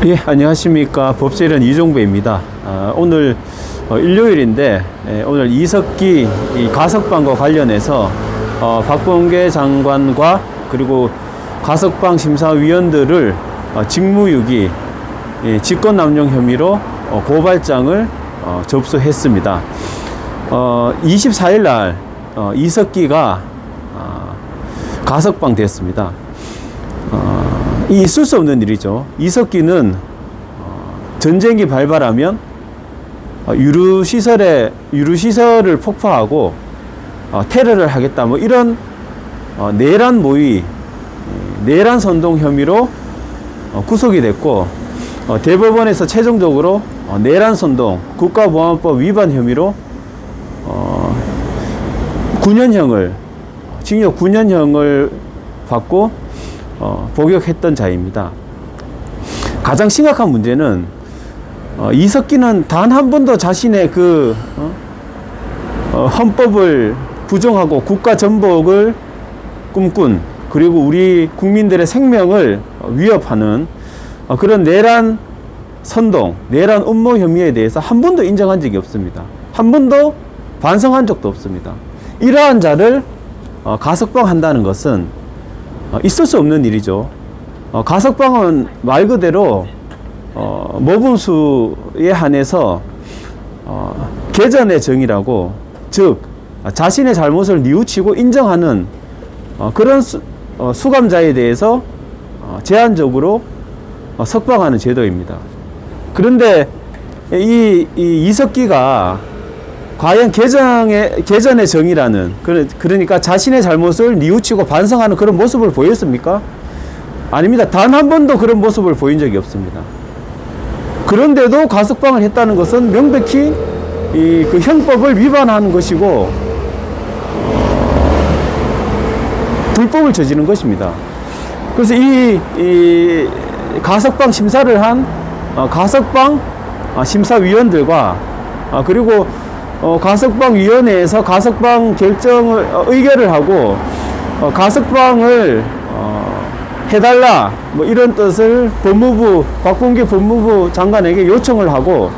예, 안녕하십니까. 법제일은 이종배입니다. 오늘 일요일인데, 오늘 이석기 가석방과 관련해서 박범계 장관과 그리고 가석방 심사위원들을 직무유기, 직권남용 혐의로 고발장을 접수했습니다. 24일 날 이석기가 가석방 됐습니다. 이 있을 수 없는 일이죠. 이석기는 전쟁이 발발하면 유류시설을 폭파하고 테러를 하겠다, 뭐 이런 내란 모의, 내란 선동 혐의로 구속이 됐고, 대법원에서 최종적으로 내란 선동, 국가보안법 위반 혐의로 9년형을, 징역 9년형을 받고 복역했던 자입니다. 가장 심각한 문제는 이석기는 단 한 번도 자신의 그 헌법을 부정하고 국가 전복을 꿈꾼, 그리고 우리 국민들의 생명을 위협하는 그런 내란 선동, 내란 음모 혐의에 대해서 한 번도 인정한 적이 없습니다. 한 번도 반성한 적도 없습니다. 이러한 자를 가석방한다는 것은 있을 수 없는 일이죠. 가석방은 말 그대로 모범수에 한해서 개전의 정의라고, 즉 자신의 잘못을 뉘우치고 인정하는 그런 수감자에 대해서 제한적으로 석방하는 제도입니다. 그런데 이 이석기가 과연 개전의 정의라는, 그러니까 자신의 잘못을 뉘우치고 반성하는 그런 모습을 보였습니까? 아닙니다. 단 한 번도 그런 모습을 보인 적이 없습니다. 그런데도 가석방을 했다는 것은 명백히 그 형법을 위반하는 것이고 불법을 저지른 것입니다. 그래서 이 가석방 심사를 한 가석방 심사위원들과 그리고 가석방위원회에서 가석방 의결을 하고 가석방을 해달라, 뭐 이런 뜻을 박범계 법무부 장관에게 요청을 하고,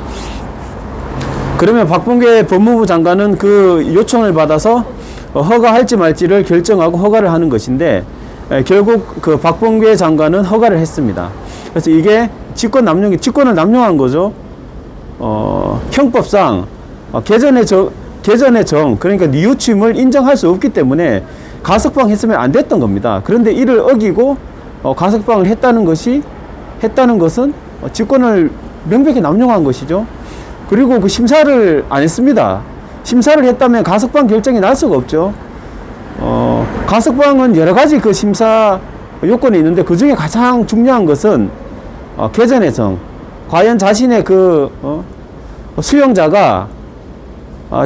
그러면 박범계 법무부 장관은 그 요청을 받아서 허가할지 말지를 결정하고 허가를 하는 것인데, 결국 그 박범계 장관은 허가를 했습니다. 그래서 이게 직권을 남용한 거죠. 형법상 개전의 정, 그러니까 뉘우침을 인정할 수 없기 때문에 가석방 했으면 안 됐던 겁니다. 그런데 이를 어기고 가석방을 했다는 것은 직권을 명백히 남용한 것이죠. 그리고 그 심사를 안 했습니다. 심사를 했다면 가석방 결정이 날 수가 없죠. 가석방은 여러 가지 그 심사 요건이 있는데, 그 중에 가장 중요한 것은 개전의 정, 과연 자신의 그 수용자가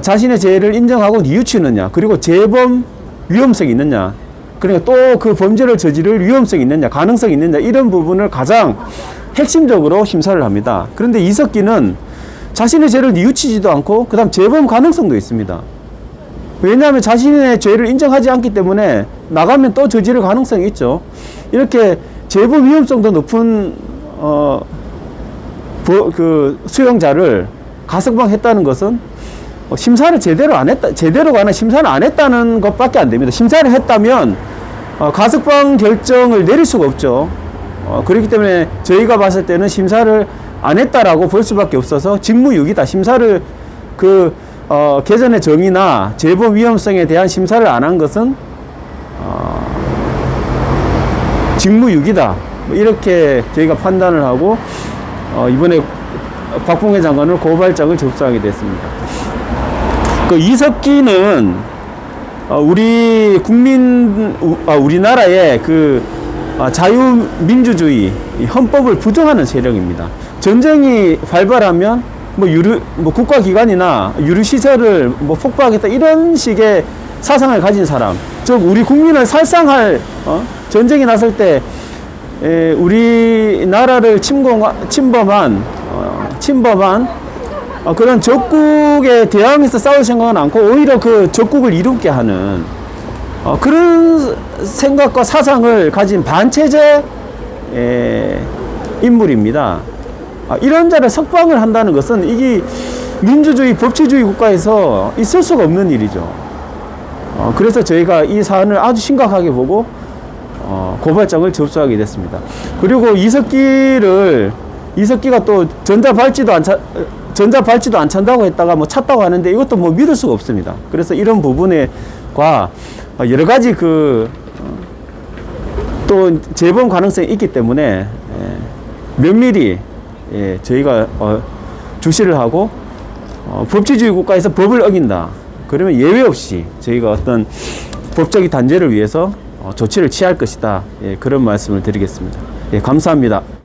자신의 죄를 인정하고 뉘우치느냐, 그리고 재범 위험성이 있느냐, 그러니까 또 그 범죄를 저지를 위험성이 있느냐, 가능성이 있느냐, 이런 부분을 가장 핵심적으로 심사를 합니다. 그런데 이석기는 자신의 죄를 뉘우치지도 않고 그다음 재범 가능성도 있습니다. 왜냐하면 자신의 죄를 인정하지 않기 때문에 나가면 또 저지를 가능성이 있죠. 이렇게 재범 위험성도 높은 그 수용자를 가석방 했다는 것은 심사를 심사를 안 했다는 것밖에 안 됩니다. 심사를 했다면 가석방 결정을 내릴 수가 없죠. 그렇기 때문에 저희가 봤을 때는 심사를 안 했다라고 볼 수밖에 없어서 직무유기다. 심사를 개전의 정의나 재범 위험성에 대한 심사를 안 한 것은 직무유기다. 이렇게 저희가 판단을 하고 이번에 박범계 장관을 고발장을 접수하게 됐습니다. 그 이석기는 우리나라의 그 자유민주주의 헌법을 부정하는 세력입니다. 전쟁이 발발하면 국가기관이나 유류시설을 폭파하겠다, 이런 식의 사상을 가진 사람, 즉 우리 국민을 살상할 전쟁이 났을 때 우리나라를 침범한 그런 적국에 대항해서 싸울 생각은 않고 오히려 그 적국을 이롭게 하는 그런 생각과 사상을 가진 반체제의 인물입니다. 이런 자를 석방을 한다는 것은 이게 민주주의, 법치주의 국가에서 있을 수가 없는 일이죠. 그래서 저희가 이 사안을 아주 심각하게 보고 고발장을 접수하게 됐습니다. 그리고 이석기가 또 전자발찌도 안 찬다고 했다가 뭐 찼다고 하는데 이것도 뭐 믿을 수가 없습니다. 그래서 이런 부분에과 여러 가지 또 재범 가능성이 있기 때문에 면밀히 저희가 주시를 하고 법치주의 국가에서 법을 어긴다. 그러면 예외 없이 저희가 어떤 법적인 단죄를 위해서 조치를 취할 것이다. 그런 말씀을 드리겠습니다. 감사합니다.